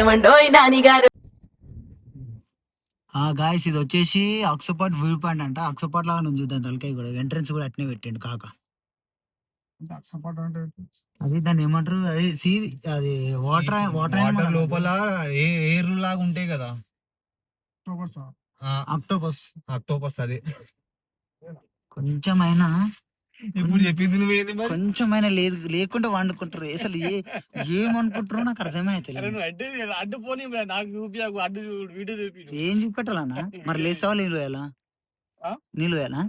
ఏమండోయ్ నాని గారు. గాయస్ ఇది వచ్చేసి అక్సోపాట్ వ్యూ పాయింట్ అంట. అక్సోపాట్ లాగా నుంచి చూద్దాం తలకాయ కూడా ఎంట్రన్స్ కూడా అట్నే పెట్టిండు కాక. అది దాన్ని ఏమంటారు, అది సీ, అది వాటర్ వాటర్ లోపల ఎయిర్ లాగా ఉంటాయి కదా, అక్టోపస్. అక్టోపస్ అది. కొంచెమైనా ఇప్పుడు చెప్పింది నువ్వేది మరి? కొంచెమైనా లేదు లేకుండా వండుకుంటారు. అసలు ఏమనుకుంటారో నాకు అర్థమే అవుతుంది. అడ్డు పోనీ నాకు చూపి, అడ్డు వీడియో చూపి. ఏం చూపెట్టాలన్నా? మరి లేస్తావా నీళ్ళు వేయాలా? నీళ్ళు వేయాలా?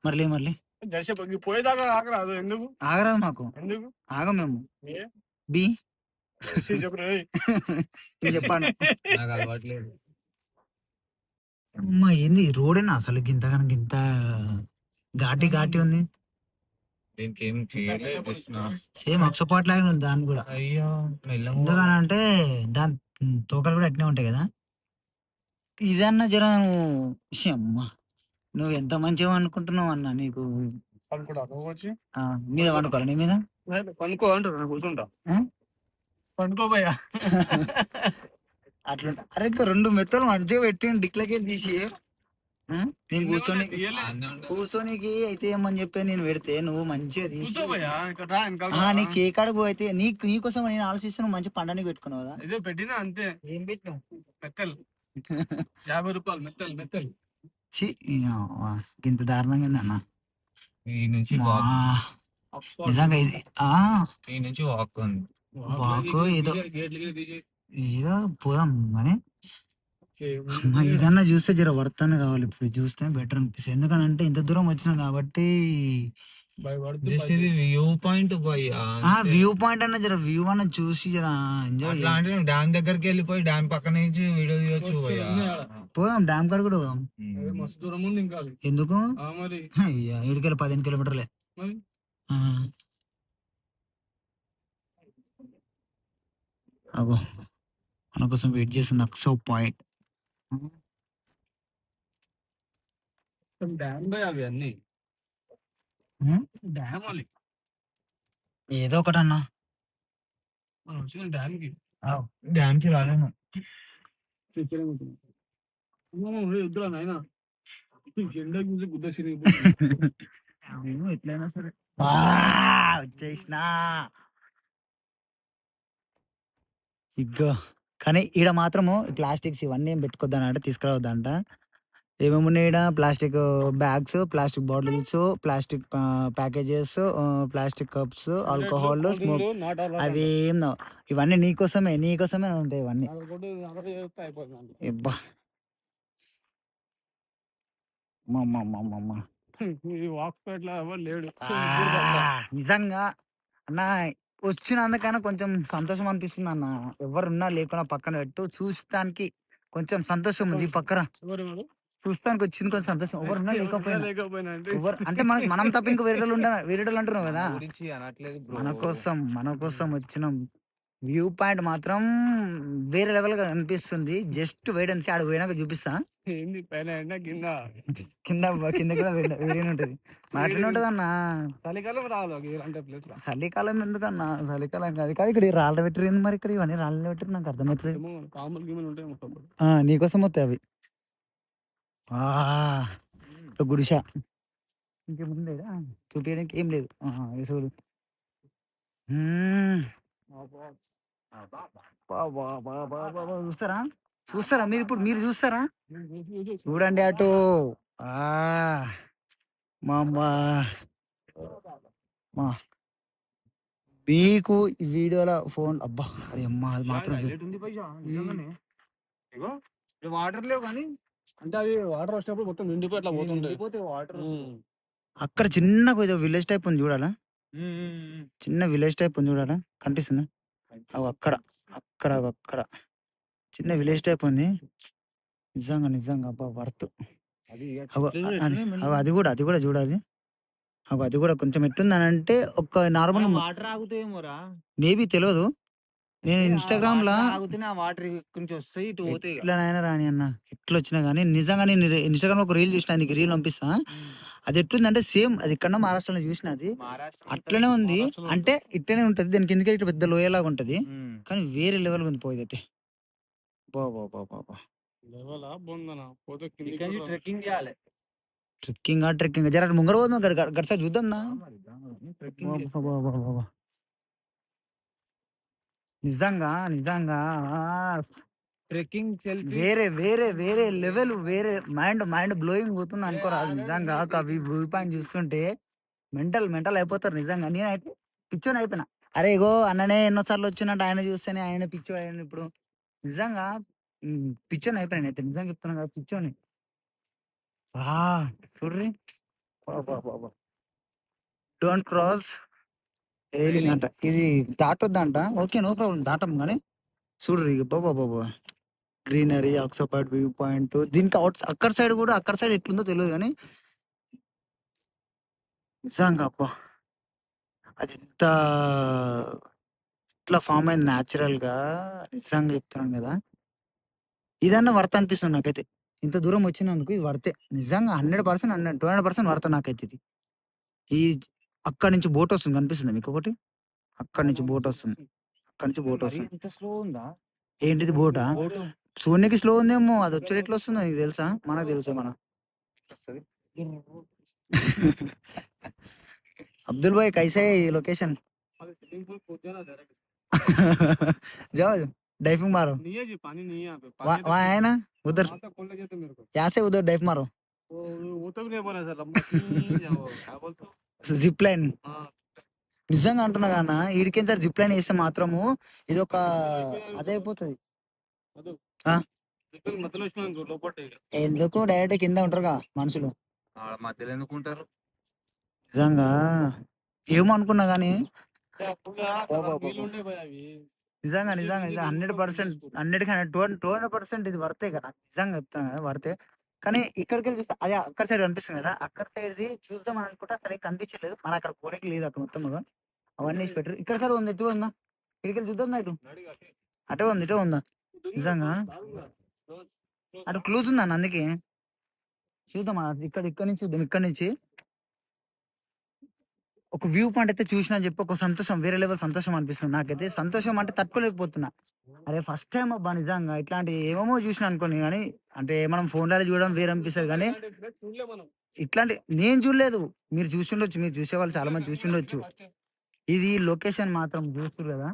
మరలే మరలే పోయేదాకా ఆగరాదు. ఎందుకు ఆగరాదు? మాకు ఎందుకు ఆగం మేము. బి నేను చెప్పాను. నాకు అలవాట్లేదు. అమ్మా ఏంది రోడేనా అసలు గింత ఘాటి ఉంది. దీనికి ఏం చేయలేదు. సేమ్ అక్సోపాట్ లాగానే ఉంది దాన్ని కూడా. అయ్యా ఎందుకనంటే దాని తోకలు కూడా అట్నే ఉంటాయి కదా. ఇదన్నా జర అమ్మా నువ్వు ఎంత మంచిగా అనుకుంటున్నావు అన్న. నీకు మీద వండుకోవాలి, నీ మీద పండుకో అంటారు, కూర్చుంటా. పండుకోబోయా అట్లా. అరే ఇంకా 2 మెత్తలు మంచిగా పెట్టి డిక్లకి వెళ్ళి తీసి నేను కూర్చోనికి అయితే ఏమని చెప్పి నేను పెడితే నువ్వు మంచిగా తీసి నీకు చేకాడికి పోయితే నీకోసం నేను ఆలోచిస్తాను. మంచి పండని పెట్టుకున్నావు కదా. ఇదే పెట్టినా అంతే. ఏం పెట్టినావు? మెత్తలు 50 రూపాయలు మెత్తలు. ఇంత దారుణంగా అన్న. ఈ నుంచి నిజంగా ఇది ఈ నుంచి వాక్ ఉంది. వాక్ ఏదో పోదాం కానీ ఇదన్నా చూస్తే జర వర్తనే కావాలి. ఇప్పుడు చూస్తే బెటర్ అనిపిస్తుంది. ఎందుకంటే ఇంత దూరం వచ్చినా కాబట్టి. వ్యూ పాయింట్ వ్యూ పాయింట్ అన్న జర వ్యూ అన్న చూసి జర ఎంజాయ్. డ్యామ్ దగ్గరికి వెళ్ళిపోయి డ్యామ్ పక్కన నుంచి వీడియో తీయొచ్చు. పోదాం డ్యామ్ కాడ కూడా పోదాం. మస్తు దూరం ఉంది ఇంకా. ఎందుకు? అయ్యా 15 కిలోమీటర్లే. అగో మన కోసం వెయిట్ చేస్తుంది అక్సో పాయింట్. డ్యామ్ అవి అన్ని డ్యామ్ వాళ్ళు ఏదో ఒకటి అన్నా. మనం వచ్చిన డ్యామ్ కి రాలేము. వద్దురా నాయన, ఎండకి చూసి గుద్ద ఎట్లయినా సరే వచ్చేసినా. ఇగ్గో కానీ ఈడ మాత్రము ప్లాస్టిక్స్ ఇవన్నీ ఏం పెట్టుకోవద్దంట, తీసుకురావద్దంట. ఏమేమి ఉన్నాయి ఈడ? Plastic bags, plastic bottles, plastic packages, plastic cups, alcohol, smoke, అవి ఏం ఇవన్నీ నీకోసమే ఉంటాయి ఇవన్నీ. నిజంగా అన్న వచ్చినందుకైనా కొంచెం సంతోషం అనిపిస్తుంది అన్న. ఎవరున్నా లేకున్నా పక్కన పెట్టు, చూస్తానికి కొంచెం సంతోషం ఉంది. పక్కన చూస్తానికి వచ్చింది కొంచెం సంతోషం. ఎవరున్నా లేకపోయినా అంటే మనం తప్ప ఇంకా వేరేటోళ్ళు అంటున్నావు కదా. మన కోసం వచ్చినాం. వ్యూ పాయింట్ మాత్రం వేరే లెవెల్ గా అనిపిస్తుంది. Just wait and see. ఆడ పోయినాక చూపిస్తా. కింద కూడా వేరే ఉంటది. మాటనే ఉంటది అన్న. చలికాలం ఎందుకన్నా? చలికాలం కాదు కాదు. ఇక్కడ రాళ్ళ పెట్టరు మరి. ఇక్కడ ఇవన్నీ రాళ్ళ పెట్టరు. నాకు అర్థమవుతుంది. నీకోసం వస్తాయి అవి. గుడిస ఇంకేముంది చూపించడానికి ఏం లేదు. చూడు చూస్తారా మీరు? ఇప్పుడు మీరు చూస్తారా? చూడండి అటు. మీకు ఈ వీడియోలో ఫోన్ అబ్బా అరే అమ్మా అది మాత్రం వాటర్ లేవు కానీ అంటే అవి వాటర్ వచ్చినప్పుడు మొత్తం నిండిపోయి అట్లా పోతుంటాయి వాటర్. అక్కడ చిన్న విలేజ్ టైప్ ఉంది చూడాలా? చిన్న విలేజ్ టైప్ ఉంది చూడాలా? కనిపిస్తుందా? అక్కడ అక్కడ అక్కడ చిన్న విలేజ్ టైప్ ఉంది. నిజంగా అబ్బా వర్త్. అది కూడా చూడాలి. అది కూడా కొంచెం ఎట్లుంది అని అంటే ఒక నార్మల్ వాటర్ ఆగుతాయేమోరా, మేబీ తెలియదు. నేను ఇన్స్టాగ్రామ్ లా వాటర్ కొంచెం వస్తాయి ఇటు పోతాయి. ఎట్లనైనా రాని అన్న, ఎట్లా వచ్చినా కానీ నిజంగా నేను ఇన్స్టాగ్రామ్ లో ఒక రీల్ చూసిన, నీకు రీల్ పంపిస్తా. అది ఎట్లుందంటే సేమ్ అది ఇక్కడ మహారాష్ట్రలో చూసిన, అది అట్లనే ఉంది. అంటే ఇట్లనే ఉంటది. దానికి ఎందుకంటే ఇట్లా పెద్ద లోయలాగా ఉంటది, కానీ వేరే లెవెల్ ఉంది పోయితే. అబ్బబ్బబ్బబ్బబ్బా! లెవెలా? బొందనా? పోతే కిందికి ఇక్కడి నుంచి కూడా ట్రెక్కింగ్ చేయాలి. ట్రెక్కింగా జర అటు ముంగడ పోదాం గటు సైడ్ చూద్దాం నా. ట్రెక్కింగ్ చేస్తే అబ్బబ్బబ్బబ్బబ్బా! నిజంగా ట్రెక్కింగ్ సెల్ఫీ వేరే లెవెల్ మైండ్ బ్లోయింగ్ పోతుంది అనుకోరాదు. నిజంగా ఒక వ్యూ పాయింట్ చూస్తుంటే మెంటల్ అయిపోతారు నిజంగా. నేనైతే పిచ్చోని అయిపోయినా. అరే ఇగో అన్ననే ఎన్నో సార్లు వచ్చిండంట ఆయన చూస్తేనే ఆయన పిచ్చోడు అయ్యిండు ఇప్పుడు. నిజంగా పిచ్చోని అయిపోయాను నేనైతే నిజంగా చెప్తున్నా కదా పిచ్చోని. ఆ! చూడ్రి. అబ్బబ్బబ్బబ్బా! డోంట్ క్రాస్ రైలింగ్ అంట. ఇది దాటొద్దంట. ఓకే. నో ప్రాబ్లమ్ దాటం గానీ చూడ్రి అబ్బబ్బబ్బబ్బా! గ్రీనరీ, ఆక్సఫర్డ్ వ్యూ పాయింట్ దీనికి అక్కడ సైడ్ ఎట్లుందో తెలీదు గానీ నిజంగా అబ్బా! అది ఎంత ఇట్లా ఫార్మ్ అయింది న్యాచురల్‌గా నిజంగా చెప్తున్నాను గదా! ఇదన్నా వర్త్ అనిపిస్తుంది నాకైతే. ఇంత దూరం వచ్చినందుకు ఇది వర్తే. నిజంగా 100% 200% వర్త్ నాకైతే ఇది. ఈ అక్కడి నుంచి బోటొస్తుంది కనిపిస్తుందా మీకొకటి? అక్కడి నుంచి బోటొస్తుంది. అక్కడి నుంచి మరి బోటొస్తుంది. ఇంత స్లో ఉందా ఏంటిది బోటా? బోటు? చూడనీకి స్లో ఉందేమో అది వచ్చుడు ఎట్లొస్తుందో నీకు తెలుసా? మనకు తెలుసేమన్నా? వస్తది. अब्दुल भाई कैसे है ये लोकेशन? అది స్విమ్మింగ్ పూల్ कूद जाना डायरेक्ट। जाओ डाइविंग मारो। नहीं है जी, पानी नहीं है यहाँ पे। पानी वहाँ है तो वहाँ है ना उधर वहाँ तक खोल ले जाते मेरे को। यहाँ से उधर डाइव मारो। वो तो भी नहीं बना सर, लंबा सीन जाओ क्या बोलते हो? జిప్ లైన్ हाँ, నిజంగా అంటున్నా గాన ఈడికింత జిప్ లైన్ వేస్తే మాత్రము ఇదొక అదే అయిపోతుంది. ಅದು ఆ, ట్రిపుల్ మధ్యలో వచ్చిన లోపట్టే ఇక. ఎందుకు డైరెక్ట్ కింద ఉంటారుగా మనుషులు. ఆడ మధ్యలో ఎందుకుంటారు? నిజంగా ఏమో అనుకున్నా గానీ అప్పుడు వీలు ఉండే భయ అవి. నిజంగా ఇది 100% 200% ఇది వర్తే కదా నిజంగా చెప్తాను కదా వర్తే. కానీ ఇక్కడికి వెళ్ళి చూస్తే అదే అక్కడ సైడ్ కనిపిస్తుంది కదా అక్కడ సైడ్ చూద్దాం అని అనుకుంటే సరే కనిపించలేదు మన అక్కడ గోడకి లేదు అక్కడ మొత్తం అవన్నీ వేసి పెట్టారు. ఇక్కడ సరే ఉంది ఎటు ఉందా ఇక్కడికి వెళ్ళి చూద్దాం ఇటు ఇటే ఉందా నిజంగా అటు క్లూజ్ ఉందా అన్న అందుకే చూద్దాం ఇక్కడ నుంచి చూద్దాం ఇక్కడ నుంచి ఒక వ్యూ పాయింట్ అయితే చూసినా అని చెప్పి ఒక సంతోషం వేరే లెవెల్ సంతోషం అనిపిస్తుంది నాకైతే. సంతోషం అంటే తట్టుకోలేకపోతున్నా. అరే ఫస్ట్ టైం అబ్బా నిజంగా ఇట్లాంటి ఏమేమో చూసినా అనుకోని కానీ అంటే మనం ఫోన్లలో చూడడం వేరే అనిపిస్తుంది కానీ చూడలే మనం. ఇట్లాంటి నేను చూడలేదు. మీరు చూసిండొచ్చు మీరు చూసేవాళ్ళు చాలా మంది చూసిండొచ్చు. ఇది లొకేషన్ మాత్రం చూస్తురు కదా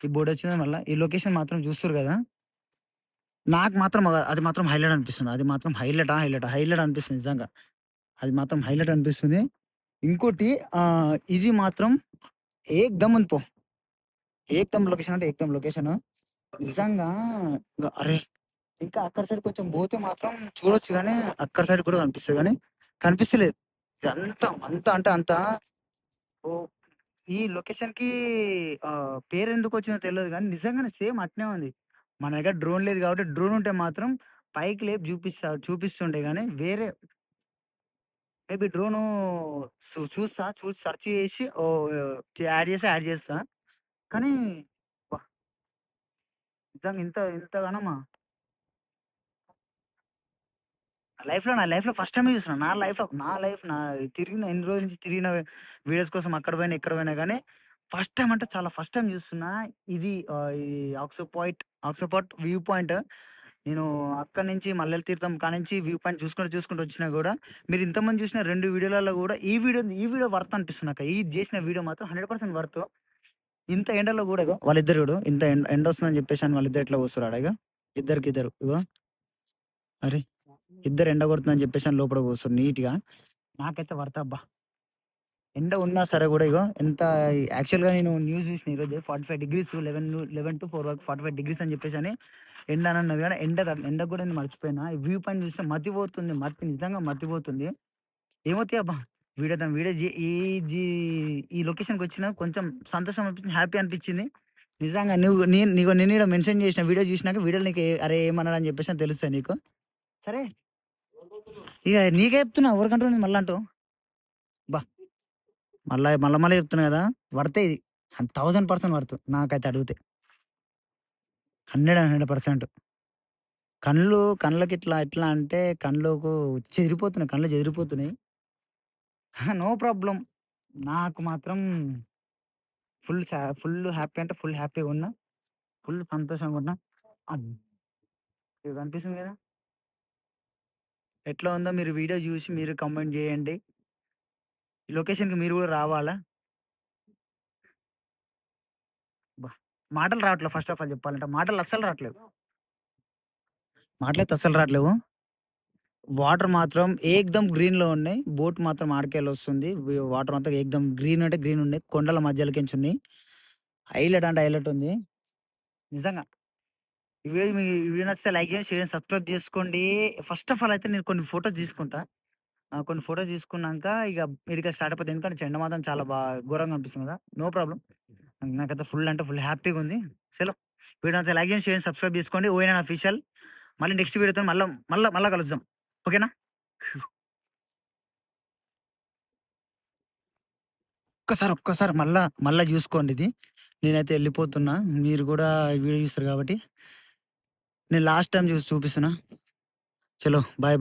ఈ బోర్డు వచ్చిన వల్ల ఈ లొకేషన్ మాత్రం చూస్తురు కదా నాకు మాత్రం అది మాత్రం హైలైట్ అనిపిస్తుంది. అది మాత్రం హైలైట్ అనిపిస్తుంది నిజంగా. అది మాత్రం హైలైట్ అనిపిస్తుంది. ఇంకోటి ఇది మాత్రం ఏక్‌దమ్ ఉంది పో. ఏక్‌దమ్ లొకేషన్ అంటే ఏక్‌దమ్ లొకేషన్. నిజంగా అరే! ఇంకా అక్కడ సైడ్ కొంచెం పోతే మాత్రం చూడొచ్చు గానీ, అక్కడ సైడ్ కూడా కనిపిస్తది గానీ, కనిపిస్తలేదు. ఇదంతా అంత అంటే అంత ఓహ్! ఈ లొకేషన్‌కి పేరెందుకొచ్చిందో తెలవదు గానీ, నిజంగానే సేమ్ అట్నే ఉంది. మన దగ్గర డ్రోన్ లేదు కాబట్టి, డ్రోన్ ఉంటే మాత్రం పైకి లేపి చూపిస్తుండే గానీ, వేరే మేబీ డ్రోను చూసి సెర్చ్ చేసి యాడ్ చేస్తా. కానీ అబ్బా! నిజంగా ఇంతగనమా? నా లైఫ్‌లో ఫస్ట్ టైమే చూస్తున్నా. నా తిరిగిన ఎన్ని రోజుల నుంచి తిరిగిన వీడియోస్ కోసం అక్కడ పోయినా, ఇక్కడ పోయినా గానీ, ఫస్ట్ టైమ్ అంటే చాలా ఫస్ట్ టైమ్ చూస్తున్నా. ఇది ఈ ఆక్సోపాట్ వ్యూ పాయింట్. నేను అక్కడి నుంచి మల్లెల తీర్థం కానించి వ్యూ పాయింట్ చూసుకుంటూ వచ్చినా గూడా, మీరు ఇంతకుముందు చూసిన 2 వీడియోలలో గూడా ఈ వీడియో వర్త్ అనిపిస్తుంది నాకు. ఇది చేసిన వీడియో మాత్రం 100% వర్త్. ఇంత ఎండలో గూడా ఇగో వాళ్ళిద్దరు చూడు ఇంత ఎండొస్తుందని చెప్పేసి వాళ్ళిద్దరు ఎట్లా కూర్చుర్రు ఆడ ఇగో. ఇద్దరు ఇగో. అరే! ఇద్దరు ఎండ కొడుతుందని చెప్పేసి లోపల కూర్చుర్రు నీట్‌గా. నాకైతే వర్త్ అబ్బా! ఎండ ఉన్నా సరే గూడా ఇగో ఎంత యాక్చువల్‌గా నేను న్యూస్ చూసిన ఈరోజు 45 డిగ్రీస్ 11-4 వరకు 45 డిగ్రీస్ అని చెప్పేసని ఎండ అని అన్నది గానీ ఎండకు గూడా నేను మర్చిపోయినా. ఈ వ్యూ పాయింట్ చూస్తే మతిపోతుంది. నిజంగా మతిపోతుంది. ఏమవుతాయి అబ్బా! వీడియో ఈ జీ ఈ లొకేషన్‌కొచ్చిన కొంచెం సంతోషం అనిపించింది. హ్యాపీ అనిపించింది. నిజంగా నేను ఈడ మెన్షన్ చేసిన వీడియో చూసినాక వీడియోలో నీకు అరే ఏమన్నాడని చెప్పేసి తెలుస్తది నీకు. సరే ఇగ నీకే చెప్తున్నా ఎవరికంటావు నేను మళ్ళా అంటావు. అబ్బా! మళ్ళా చెప్తున్నా గదా! వర్తే ఇది. 1000% వర్త్ నాకైతే అడిగితే. 100% కళ్ళకిట్లా ఎట్లా అంటే కళ్ళు చెదిరిపోతున్నాయి. No problem. నాకు మాత్రం ఫుల్ హ్యాపీ అంటే ఫుల్ హ్యాపీగున్నా. ఫుల్ సంతోషంగున్నా. ఇది కనిపిస్తుంది కదా! ఎట్లా ఉందో మీరు వీడియో జూసి మీరు కామెంట్ జేయండి. ఈ లొకేషన్‌కి మీరు గూడా రావాలా? అబ్బా! మాటలు రావట్లే ఫస్ట్ ఆఫ్ ఆల్ చెప్పాలంటే. మాటలు అస్సలు రాట్లేవు. మాటలైతే అస్సలు రాట్లేవు. వాటర్ మాత్రం ఏకదం గ్రీన్‌లో ఉన్నాయి. బోట్ మాత్రం ఆడికెళ్ళొస్తుంది. వాటర్ అంతా ఏకదం గ్రీన్ అంటే గ్రీన్ ఉన్నాయి. కొండల మధ్యలోకెంచున్నాయి. హైలైట్ అంటే హైలైట్ ఉంది. నిజంగా. ఈ వీడియో నచ్చితే లైక్ చేయండి, షేర్ చేయండి, సబ్స్క్రైబ్ చేసుకోండి. ఫస్ట్ ఆఫ్ ఆల్ అయితే నేను కొన్ని ఫోటోస్ తీసుకుంటా. కొన్ని ఫోటోస్ తీసుకున్నాక ఇక మీరిక స్టార్ట్ అయిపోద్ది. ఎందుకంటే చెండ మాత్రం చాలా ఘోరంగా అనిపిస్తుంది కదా! No problem. నాకైతే ఫుల్ అంటే ఫుల్ హ్యాపీగా ఉంది. చలో వీడియో నచ్చితే లైక్ చేయండి, షేర్ చేయండి, సబ్స్క్రైబ్ చేసుకోండి. ఓఎన్ఎన్ అఫీషియల్. మళ్ళీ నెక్స్ట్ వీడియోతో మళ్ళా కలుద్దాం. ఓకేనా? ఒక్కసారి మళ్ళా చూసుకోండి ఇది. నేనైతే వెళ్ళిపోతున్నా. మీరు కూడా ఈ వీడియో చూస్తారు కాబట్టి నేను లాస్ట్ టైమ్ చూసి చూపిస్తున్నా. చలో బాయ్.